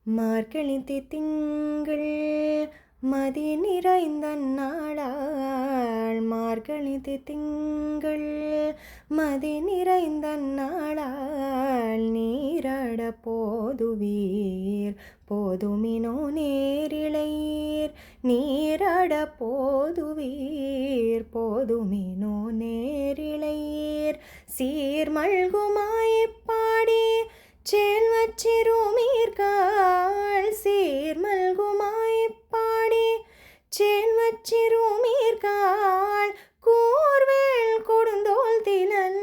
மார்கழிதி திங்கள் மதி நிறைந்தன்னாளால் மார்கழிதி திங்கள் மதி நிறைந்தன்னாளால் நீராட போதுவீர் போதுமினோ நேரிழையீர் நீராட போதுவீர் போதுமினோ நேரிழையீர் சீர்மல்குமாய்ப்பாடி சேல்வச்சிருமீர்காள் சீர்மல்குமாய்ப்பாடி சேல்வச்சிருமீர்காள் கூர்வேல் கொடுந்தோள் திலன்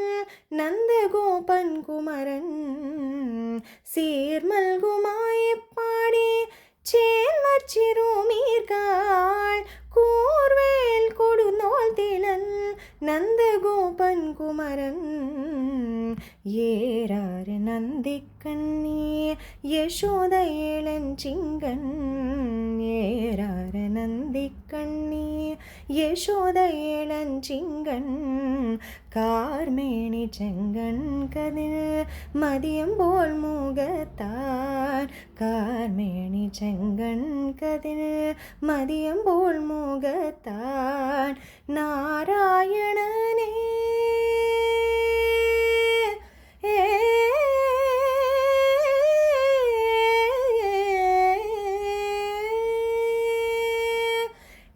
நந்தகோபன் குமரன் சீர்மல்குமாய்ப்பாடி சேல்வச்சிருமீர்காள் கூர்வேல் கொடுந்தோள் திலன் நந்தகோபன் குமரன் ஏறாறு நந்திக்கண்ணி யசோத ஏளஞ்சிங்கன் ஏறாறு நந்திக்கண்ணி யசோத ஏளஞ்சிங்கன் கார்மேனி செங்கன் கதிர் மதியம் போல் முகத்தான் கார்மேனி செங்கன் கதிர் மதியம் போல் முகத்தான் நாராயணனே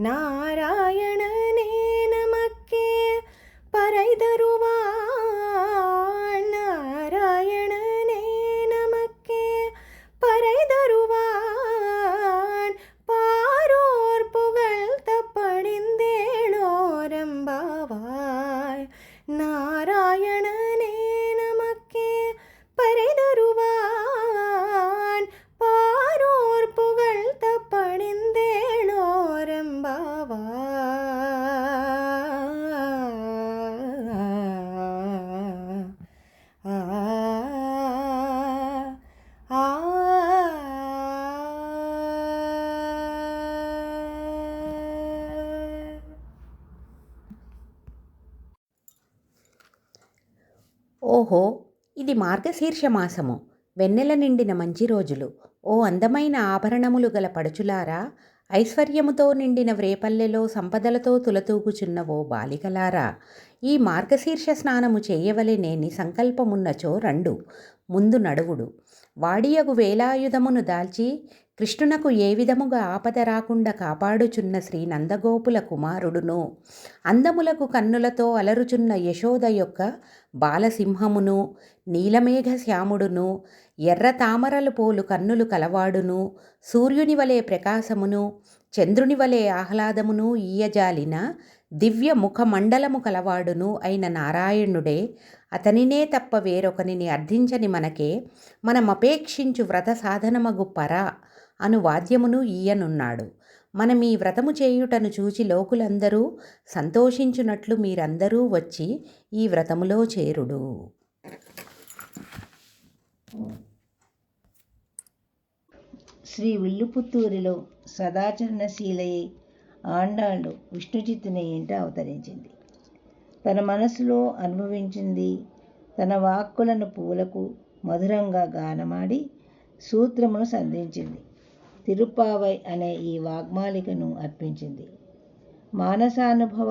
நாராயணனே நமக்கே பறை தருவான் நாராயணனே நமக்கே பறை தருவான் பாரோர் புகழ்த்த பணிந்தேளோரம்பாவாய் நாராயணனே நமக்கே பறை தருவான் பாரோர் புகழ்த்த பணிந்தேளோரம்பாவாய் ఓహో, ఇది మార్గశీర్ష మాసము, వెన్నెల నిండిన మంచి రోజులు. ఓ అందమైన ఆభరణములు గల పడుచులారా, ఐశ్వర్యముతో నిండిన వ్రేపల్లెలో సంపదలతో తులతూగుచున్న ఓ బాలికలారా, ఈ మార్గశీర్ష స్నానము చేయవలెనేని సంకల్పమున్నచో రండు, ముందు నడువుడు. వాడియగు వేలాయుధమును దాల్చి కృష్ణునకు ఏ విధముగా ఆపద రాకుండా కాపాడుచున్న శ్రీ నందగోపుల కుమారుడును, అందములకు కన్నులతో అలరుచున్న యశోద యొక్క బాలసింహమును, నీలమేఘ శ్యాముడును, ఎర్ర తామరలు పోలు కన్నులు కలవాడును, సూర్యుని వలె ప్రకాశమును, చంద్రుని వలె ఆహ్లాదమును ఈయజాలిన దివ్య ముఖమండలము కలవాడును అయిన నారాయణుడే, అతనినే తప్ప వేరొకనిని అర్థించని మనకే మనమపేక్షించు వ్రత సాధనమగు పర అను వాద్యమును ఈయనున్నాడు. మనమీ వ్రతము చేయుటను చూచి లోకులందరూ సంతోషించునట్లు మీరందరూ వచ్చి ఈ వ్రతములో చేరుడు. శ్రీ విల్లుపుత్తూరిలో సదాచరణశీలయ్యై ఆండాళ్ళు విష్ణుచిత్తుని ఇంట అవతరించింది. తన మనసులో అనుభవించింది తన వాక్కులను పూలకు మధురంగా గానమాడి సూత్రమును సంధించింది. తిరుప్పావై అనే ఈ వాగ్మాలికను అర్పించింది. మానసానుభవ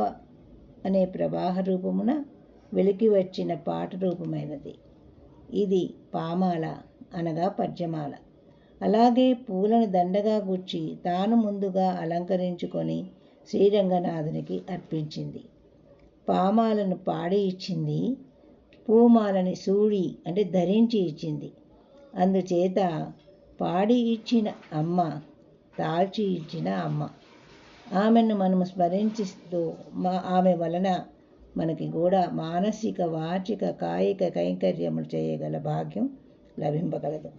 అనే ప్రవాహ రూపమున వెలికి వచ్చిన పాట రూపమైనది. ఇది పామాల అనగా పద్యమాల. అలాగే పూలను దండగా గుచ్చి తాను ముందుగా అలంకరించుకొని శ్రీరంగనాథునికి అర్పించింది. పామాలను పాడి ఇచ్చింది, పూమాలని సూడి అంటే ధరించి ఇచ్చింది. అందుచేత పాడి ఇచ్చిన అమ్మ, తాల్చి ఇచ్చిన అమ్మ. ఆమెను మనము స్మరించిస్తూ ఆమె వలన మనకి కూడా మానసిక, వాచిక, కాయిక కైంకర్యములు చేయగల భాగ్యం లభింపగలదు.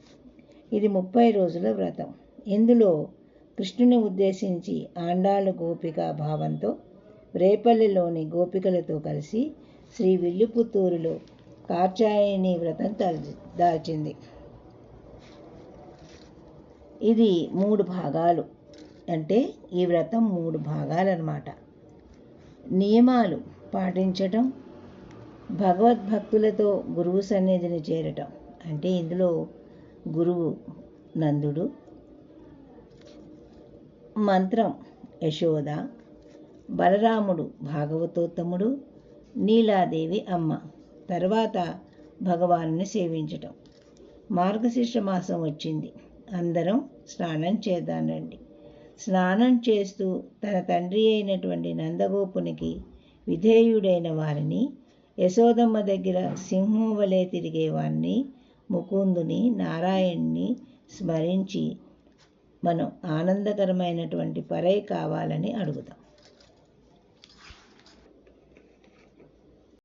ఇది 30 రోజుల వ్రతం. ఇందులో కృష్ణుని ఉద్దేశించి ఆండాళ్ళు గోపికా భావంతో రేపల్లెలోని గోపికలతో కలిసి శ్రీ విల్లుపుత్తూరులో కాత్యాయని వ్రతం దాల్చింది. ఇది 3 భాగాలు. అంటే ఈ వ్రతం 3 భాగాలన్నమాట. నియమాలు పాటించటం, భగవద్భక్తులతో గురువు సన్నిధిని చేరటం. అంటే ఇందులో గురువు నందుడు, మంత్రం యశోద, బలరాముడు భాగవతోత్తముడు, నీలాదేవి అమ్మ. తర్వాత భగవానుని సేవించటం. మార్గశీర్ష మాసం వచ్చింది. అందరం స్నానం చేద్దాం రండి. స్నానం చేస్తూ తన తండ్రి అయినటువంటి నందగోపునికి విధేయుడైన వారిని, యశోదమ్మ దగ్గర సింహం వలె తిరిగేవారిని, ముకుందుని, నారాయణ్ణి స్మరించి మనం ఆనందకరమైనటువంటి పరై కావాలని అడుగుదాం.